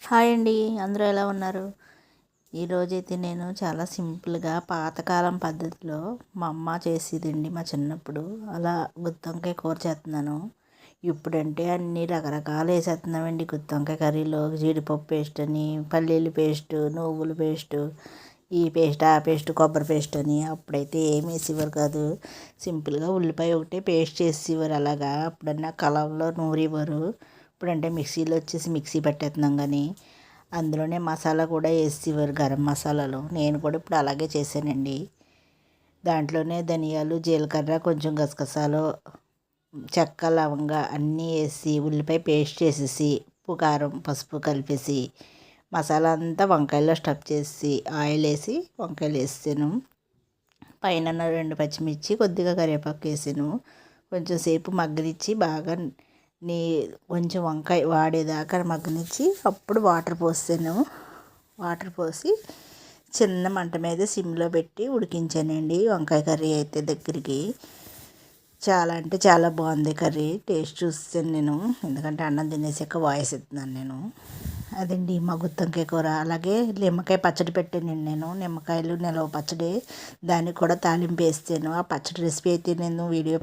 Hi అండి, అందరూ ఎలా ఉన్నారు? ఈరోజైతే నేను చాలా సింపుల్గా పాతకాలం పద్ధతిలో మా అమ్మ చేసేదండి మా చిన్నప్పుడు అలా గుత్తొంకాయ కూర చేస్తున్నాను. ఇప్పుడంటే అన్నీ రకరకాలు వేసేస్తున్నామండి గుత్తొంకాయ కర్రీలో. జీడిపప్పు పేస్ట్ అని, పల్లీలు పేస్టు, నువ్వుల పేస్టు, ఈ పేస్ట్ ఆ పేస్ట్, కొబ్బరి పేస్ట్ అని. అప్పుడైతే ఏమి వేసేవారు కాదు. సింపుల్గా ఉల్లిపాయ ఒకటే పేస్ట్ చేసేవారు. అలాగా అప్పుడన్నా కలంలో నూరేవారు. ఇప్పుడంటే మిక్సీలో వచ్చేసి మిక్సీ పట్టేస్తున్నాం. కానీ అందులోనే మసాలా కూడా వేసేవారు, గరం మసాలాలు. నేను కూడా ఇప్పుడు అలాగే చేశానండి. దాంట్లోనే ధనియాలు, జీలకర్ర, కొంచెం గసగసాలు, చెక్క, లవంగా అన్నీ వేసి ఉల్లిపాయ పేస్ట్ చేసేసి ఉప్పు, కారం, పసుపు కలిపేసి మసాలా అంతా వంకాయలో స్టఫ్ చేసి ఆయిల్ వేసి వంకాయలు వేసాను. పైన 2 పచ్చిమిర్చి, కొద్దిగా కరివేపాకు వేసాను. కొంచెం సేపు మగ్గనిచ్చి బాగా నీ కొంచెం వంకాయ వాడేదాకా మగ్గనిచ్చి అప్పుడు వాటర్ పోసాను. వాటర్ పోసి చిన్న మంట మీద సిమ్లో పెట్టి ఉడికించానండి. వంకాయ కర్రీ అయితే దగ్గరికి చాలా అంటే చాలా బాగుంది కర్రీ. టేస్ట్ చూస్తాను నేను, ఎందుకంటే అన్నం తినేసాక వాయిస్ ఇస్తున్నాను నేను. అదండి మా గుత్తొంకాయ కూర. అలాగే నిమ్మకాయ పచ్చడి పెట్టానండి నేను. నిమ్మకాయలు నిలవ పచ్చడి, దానికి కూడా తాలింపు వేస్తాను. ఆ పచ్చడి రెసిపీ అయితే నేను వీడియో